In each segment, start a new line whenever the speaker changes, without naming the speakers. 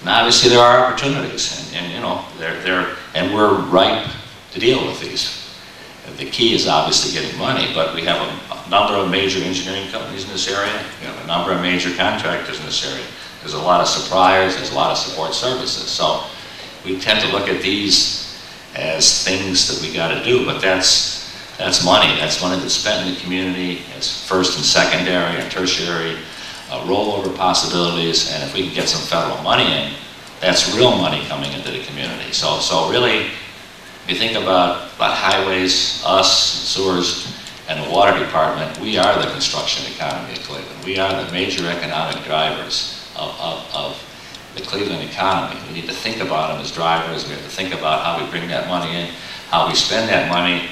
And obviously there are opportunities, and you know, and we're ripe to deal with these. The key is obviously getting money, but we have a number of major engineering companies in this area. We have a number of major contractors in this area. There's a lot of suppliers, there's a lot of support services. So we tend to look at these as things that we got to do, but that's money. That's money that's spent in the community as first and secondary and tertiary rollover possibilities. And if we can get some federal money in, that's real money coming into the community. So really, if you think about highways, us, sewers, and the water department, we are the construction economy of Cleveland. We are the major economic drivers of the Cleveland economy. We need to think about them as drivers. We have to think about how we bring that money in, how we spend that money,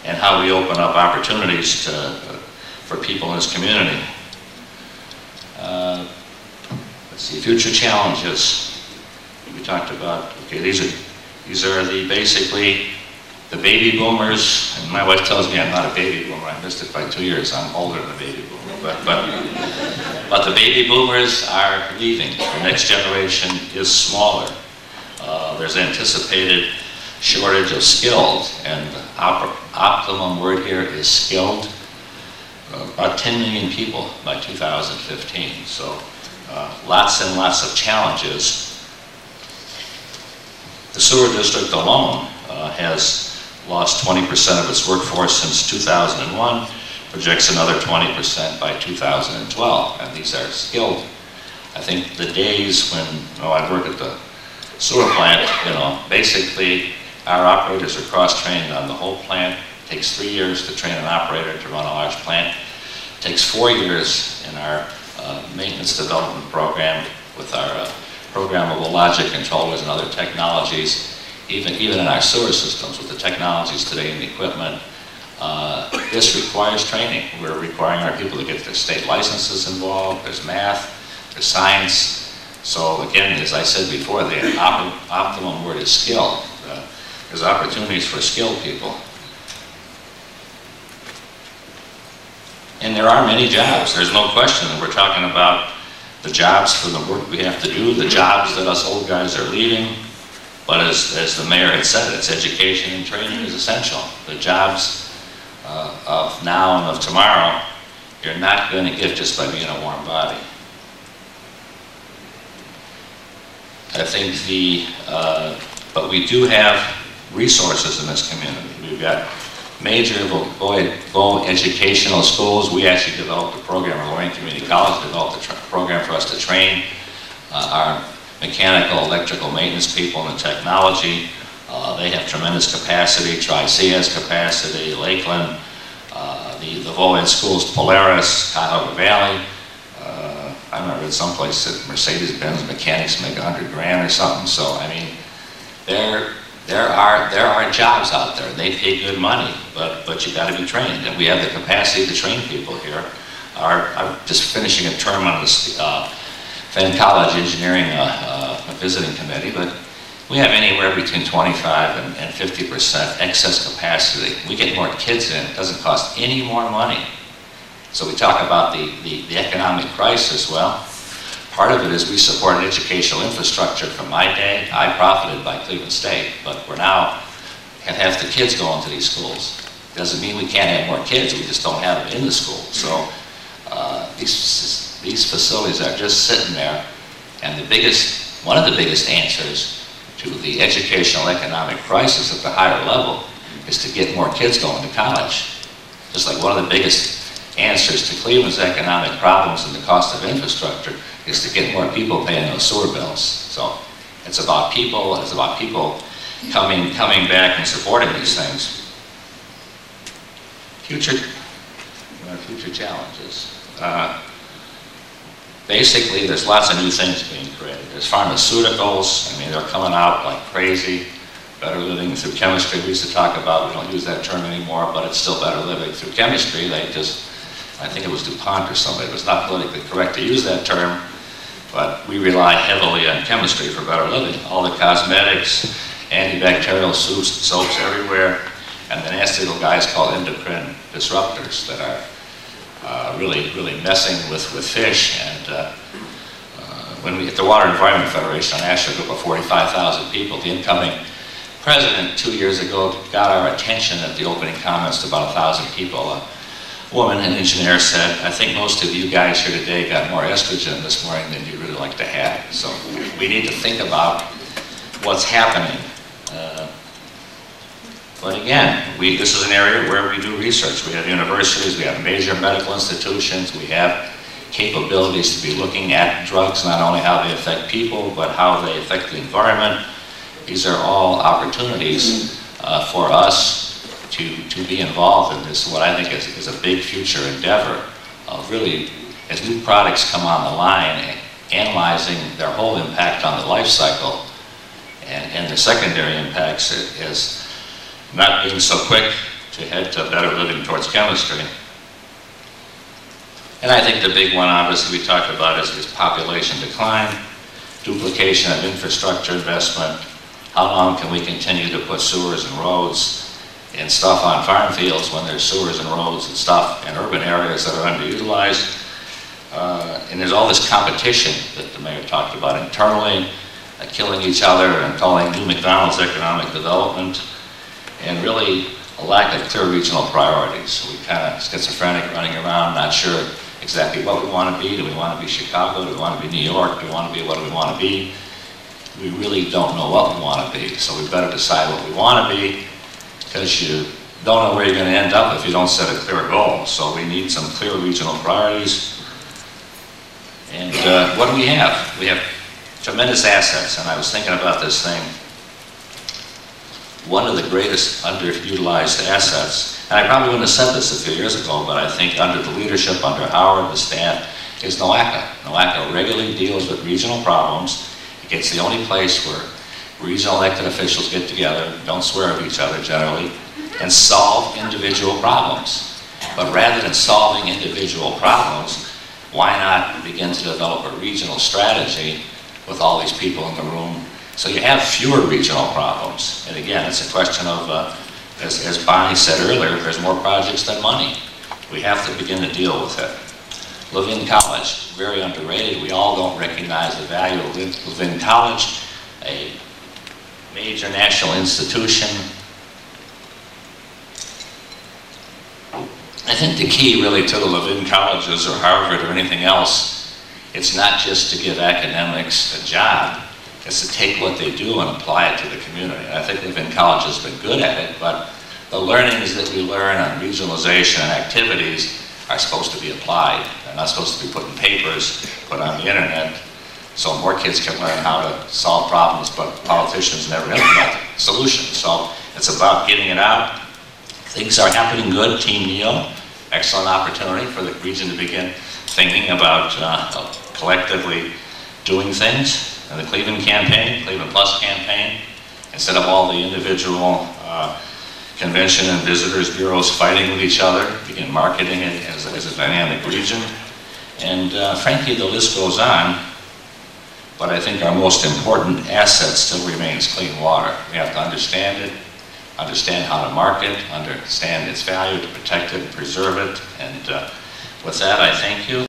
and how we open up opportunities for people in this community. Let's see, future challenges. We talked about, okay, these are basically the baby boomers, and my wife tells me I'm not a baby boomer. I missed it by 2 years. I'm older than a baby boomer. But the baby boomers are leaving. The next generation is smaller. There's anticipated shortage of skilled, and the optimum word here is skilled. About 10 million people by 2015. So lots and lots of challenges. The sewer district alone has lost 20% of its workforce since 2001, projects another 20% by 2012, and these are skilled. I think the days when I work at the sewer plant, basically our operators are cross-trained on the whole plant. It takes 3 years to train an operator to run a large plant. It takes 4 years in our maintenance development program with our programmable logic controllers and other technologies. Even in our sewer systems with the technologies today and the equipment, this requires training. We're requiring our people to get their state licenses involved. There's math, there's science. So again, as I said before, the optimum word is skill. There's opportunities for skilled people. And there are many jobs. There's no question that we're talking about the jobs for the work we have to do, the jobs that us old guys are leaving. But as the mayor had said, it's education and training is essential. The jobs of now and of tomorrow, you're not going to get just by being a warm body. I think but we do have resources in this community. We've got major low educational schools. We actually developed a program, or Lorraine Community College developed a program for us to train our mechanical, electrical maintenance people in the technology. They have tremendous capacity. Tri-C has capacity, Lakeland, the VOED schools, Polaris, Cuyahoga Valley. I remember at some place that Mercedes-Benz mechanics make $100,000 or something. So I mean, there are jobs out there. They pay good money, but you got to be trained, and we have the capacity to train people here. I'm just finishing a term on this Fenn College Engineering visiting committee, but we have anywhere between 25 and 50% excess capacity. We get more kids in. It doesn't cost any more money. So we talk about the economic crisis. Well, part of it is we support educational infrastructure. From my day, I profited by Cleveland State, but we're now have half the kids going to these schools. Doesn't mean we can't have more kids, we just don't have them in the school. So these facilities are just sitting there, and one of the biggest answers to the educational economic crisis at the higher level is to get more kids going to college. Just like one of the biggest answers to Cleveland's economic problems and the cost of infrastructure is to get more people paying those sewer bills. So it's about people, it's about people coming back and supporting these things. Future challenges. Basically, there's lots of new things being created. There's pharmaceuticals. I mean, they're coming out like crazy. Better living through chemistry. We used to talk about, we don't use that term anymore, but it's still better living through chemistry. I think it was DuPont or somebody. It was not politically correct to use that term, but we rely heavily on chemistry for better living. All the cosmetics, antibacterial soaps everywhere, and the nasty little guys called endocrine disruptors that are really messing with fish and when we hit the Water Environment Federation, a national group of 45,000 people, the incoming president 2 years ago got our attention at the opening comments to about 1,000 people. A woman, an engineer, said, I think most of you guys here today got more estrogen this morning than you really like to have. So we need to think about what's happening. But again, this is an area where we do research. We have universities, we have major medical institutions, we have capabilities to be looking at drugs, not only how they affect people, but how they affect the environment. These are all opportunities for us to be involved in this, what I think is a big future endeavor of really, as new products come on the line, analyzing their whole impact on the life cycle and the secondary impacts is not being so quick to head to better living towards chemistry. And I think the big one, obviously, we talked about is population decline, duplication of infrastructure investment. How long can we continue to put sewers and roads and stuff on farm fields when there's sewers and roads and stuff in urban areas that are underutilized? And there's all this competition that the mayor talked about internally, killing each other and calling new McDonald's economic development, and really a lack of clear regional priorities. So we kind of schizophrenic running around, not sure exactly what we want to be. Do we want to be Chicago? Do we want to be New York? Do we want to be what do we want to be? We really don't know what we want to be. So we better decide what we want to be, because you don't know where you're going to end up if you don't set a clear goal. So we need some clear regional priorities. And what do we have? We have tremendous assets, and I was thinking about this thing. One of the greatest underutilized assets, and I probably wouldn't have said this a few years ago, but I think under the leadership, under Howard, the staff, is NOACA. NOACA regularly deals with regional problems. It's the only place where regional elected officials get together, don't swear at each other generally, and solve individual problems. But rather than solving individual problems, why not begin to develop a regional strategy with all these people in the room, so you have fewer regional problems? And again, it's a question of, as Bonnie said earlier, there's more projects than money. We have to begin to deal with it. Levin College, very underrated. We all don't recognize the value of Levin College, a major national institution. I think the key really to the Levin colleges or Harvard or anything else, it's not just to give academics a job, it's to take what they do and apply it to the community. And I think Levin College has been good at it, but the learnings that we learn on regionalization and activities are supposed to be applied. They're not supposed to be put in papers, put on the internet, so more kids can learn how to solve problems, but politicians never implement solutions. So it's about getting it out. Things are happening good. Team NEO, excellent opportunity for the region to begin thinking about collectively doing things. And the Cleveland campaign, Cleveland Plus campaign, instead of all the individual convention and visitors bureaus fighting with each other, begin marketing it as a dynamic region. And frankly, the list goes on, but I think our most important asset still remains clean water. We have to understand it, understand how to market, understand its value, to protect it, preserve it. And with that, I thank you.